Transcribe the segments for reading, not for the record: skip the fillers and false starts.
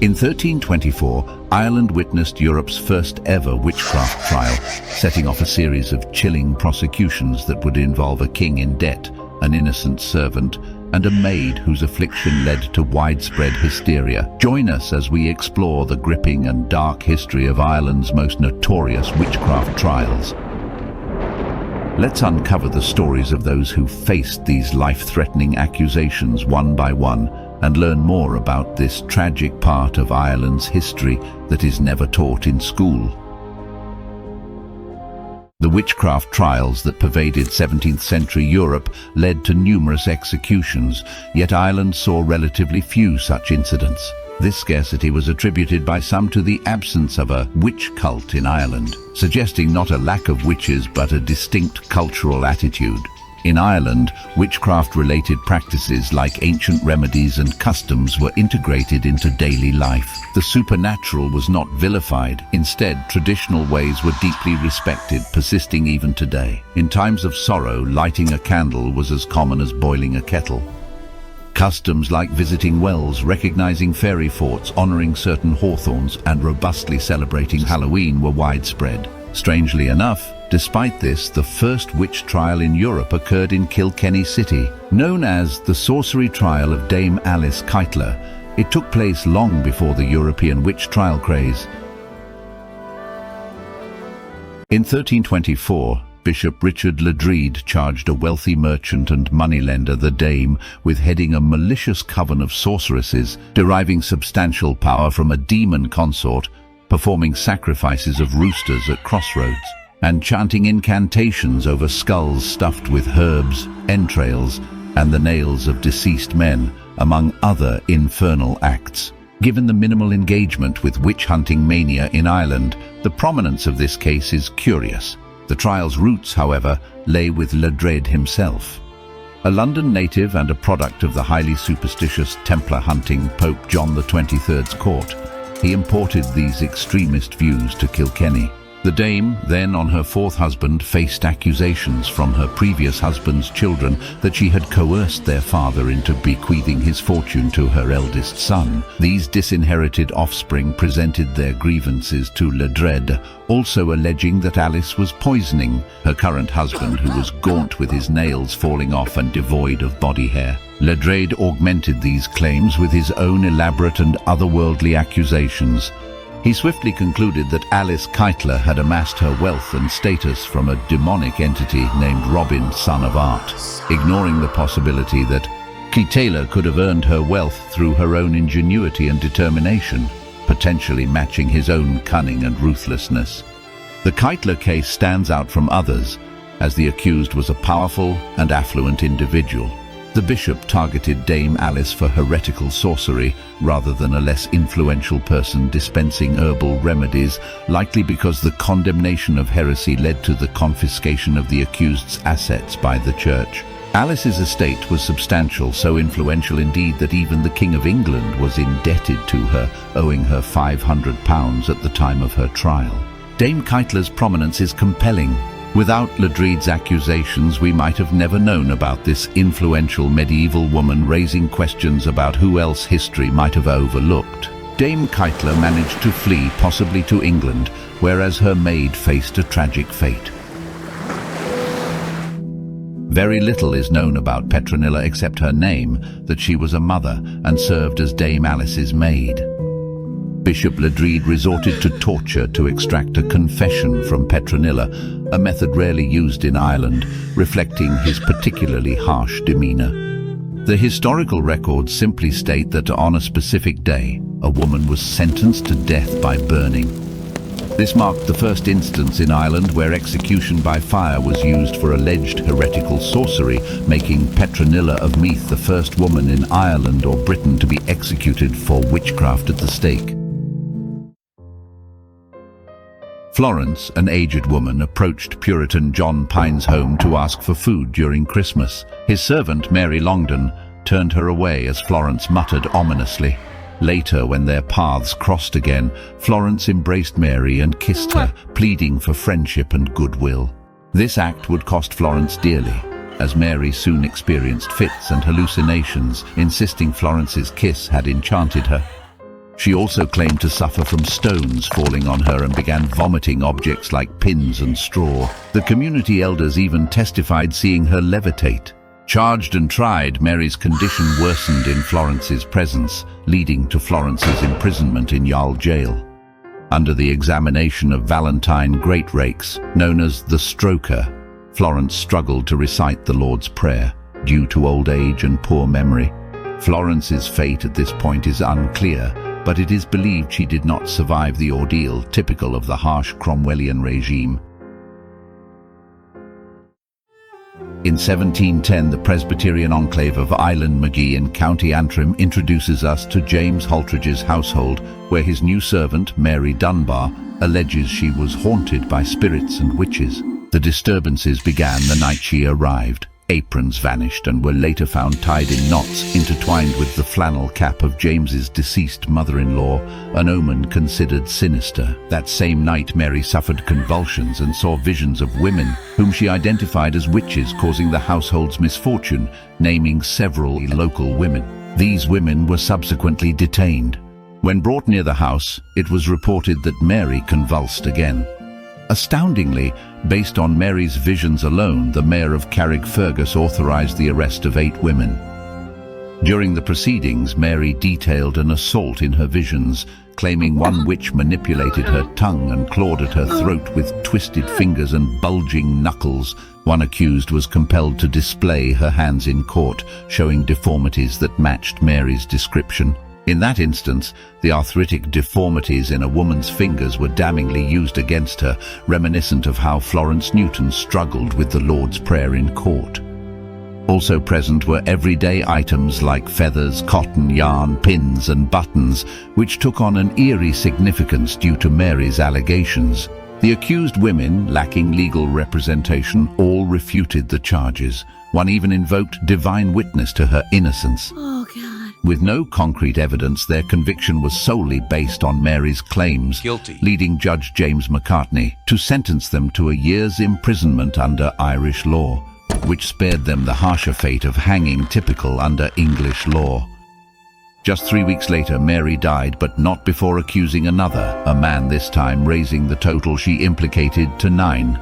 In 1324, Ireland witnessed Europe's first ever witchcraft trial, setting off a series of chilling prosecutions that would involve a king in debt, an innocent servant, and a maid whose affliction led to widespread hysteria. Join us as we explore the gripping and dark history of Ireland's most notorious witchcraft trials. Let's uncover the stories of those who faced these life-threatening accusations one by one, and learn more about this tragic part of Ireland's history that is never taught in school. The witchcraft trials that pervaded 17th century Europe led to numerous executions, yet Ireland saw relatively few such incidents. This scarcity was attributed by some to the absence of a witch cult in Ireland, suggesting not a lack of witches but a distinct cultural attitude. In Ireland, witchcraft-related practices like ancient remedies and customs were integrated into daily life. The supernatural was not vilified. Instead, traditional ways were deeply respected, persisting even today. In times of sorrow, lighting a candle was as common as boiling a kettle. Customs like visiting wells, recognizing fairy forts, honoring certain hawthorns, and robustly celebrating Halloween were widespread. Strangely enough, despite this, the first witch trial in Europe occurred in Kilkenny City. Known as the sorcery trial of Dame Alice Keitler, it took place long before the European witch trial craze. In 1324, Bishop Richard Ledrede charged a wealthy merchant and moneylender, the Dame, with heading a malicious coven of sorceresses, deriving substantial power from a demon consort, performing sacrifices of roosters at crossroads, and chanting incantations over skulls stuffed with herbs, entrails, and the nails of deceased men, among other infernal acts. Given the minimal engagement with witch-hunting mania in Ireland, the prominence of this case is curious. The trial's roots, however, lay with Ledrede himself. A London native and a product of the highly superstitious Templar-hunting Pope John XXIII's court, he imported these extremist views to Kilkenny. The Dame, then on her fourth husband, faced accusations from her previous husband's children that she had coerced their father into bequeathing his fortune to her eldest son. These disinherited offspring presented their grievances to Ledrede, also alleging that Alice was poisoning her current husband, who was gaunt with his nails falling off and devoid of body hair. Ledrede augmented these claims with his own elaborate and otherworldly accusations. He swiftly concluded that Alice Keitler had amassed her wealth and status from a demonic entity named Robin, Son of Art, ignoring the possibility that Keitler could have earned her wealth through her own ingenuity and determination, potentially matching his own cunning and ruthlessness. The Keitler case stands out from others, as the accused was a powerful and affluent individual. The bishop targeted Dame Alice for heretical sorcery rather than a less influential person dispensing herbal remedies, likely because the condemnation of heresy led to the confiscation of the accused's assets by the church. Alice's estate was substantial, so influential indeed that even the King of England was indebted to her, owing her £500 at the time of her trial. Dame Keitler's prominence is compelling. Without Ledrede's accusations, we might have never known about this influential medieval woman, raising questions about who else history might have overlooked. Dame Keitler managed to flee, possibly to England, whereas her maid faced a tragic fate. Very little is known about Petronilla except her name, that she was a mother and served as Dame Alice's maid. Bishop Ledrede resorted to torture to extract a confession from Petronilla, a method rarely used in Ireland, reflecting his particularly harsh demeanor. The historical records simply state that on a specific day, a woman was sentenced to death by burning. This marked the first instance in Ireland where execution by fire was used for alleged heretical sorcery, making Petronilla of Meath the first woman in Ireland or Britain to be executed for witchcraft at the stake. Florence, an aged woman, approached Puritan John Pine's home to ask for food during Christmas. His servant, Mary Longden, turned her away as Florence muttered ominously. Later, when their paths crossed again, Florence embraced Mary and kissed her, pleading for friendship and goodwill. This act would cost Florence dearly, as Mary soon experienced fits and hallucinations, insisting Florence's kiss had enchanted her. She also claimed to suffer from stones falling on her and began vomiting objects like pins and straw. The community elders even testified seeing her levitate. Charged and tried, Mary's condition worsened in Florence's presence, leading to Florence's imprisonment in Yall jail. Under the examination of Valentine Greatrakes, known as the Stroker, Florence struggled to recite the Lord's Prayer due to old age and poor memory. Florence's fate at this point is unclear, but it is believed she did not survive the ordeal typical of the harsh Cromwellian regime. In 1710, the Presbyterian enclave of Island Magee in County Antrim introduces us to James Haltridge's household, where his new servant, Mary Dunbar, alleges she was haunted by spirits and witches. The disturbances began the night she arrived. Aprons vanished and were later found tied in knots intertwined with the flannel cap of James's deceased mother-in-law, an omen considered sinister. That same night, Mary suffered convulsions and saw visions of women whom she identified as witches, causing the household's misfortune, naming several local women. These women were subsequently detained. When brought near the house, it was reported that Mary convulsed again. Astoundingly, based on Mary's visions alone, the mayor of Carrickfergus authorized the arrest of 8 women. During the proceedings, Mary detailed an assault in her visions, claiming one witch manipulated her tongue and clawed at her throat with twisted fingers and bulging knuckles. One accused was compelled to display her hands in court, showing deformities that matched Mary's description. In that instance, the arthritic deformities in a woman's fingers were damningly used against her, reminiscent of how Florence Newton struggled with the Lord's Prayer in court. Also present were everyday items like feathers, cotton, yarn, pins and buttons, which took on an eerie significance due to Mary's allegations. The accused women, lacking legal representation, all refuted the charges. One even invoked divine witness to her innocence. Oh, God. With no concrete evidence, their conviction was solely based on Mary's claims, Guilty. leading Judge James McCartney to sentence them to a year's imprisonment under Irish law, which spared them the harsher fate of hanging typical under English law. Just 3 weeks later, Mary died, but not before accusing another, a man this time, raising the total she implicated to 9.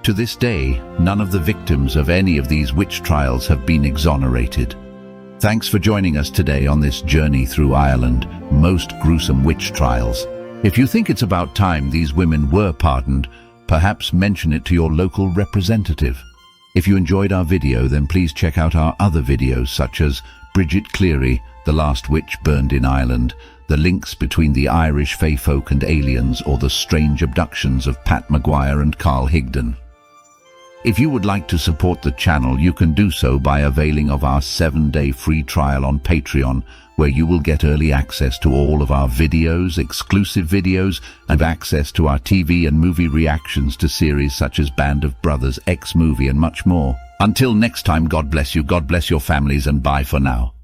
To this day, none of the victims of any of these witch trials have been exonerated. Thanks for joining us today on this journey through Ireland's most gruesome witch trials. If you think it's about time these women were pardoned, perhaps mention it to your local representative. If you enjoyed our video, then please check out our other videos such as Bridget Cleary, The Last Witch Burned in Ireland, the links between the Irish Fae folk and aliens, or the strange abductions of Pat Maguire and Carl Higdon. If you would like to support the channel, you can do so by availing of our 7-day free trial on Patreon, where you will get early access to all of our videos, exclusive videos, and access to our TV and movie reactions to series such as Band of Brothers, X-Movie, and much more. Until next time, God bless you, God bless your families, and bye for now.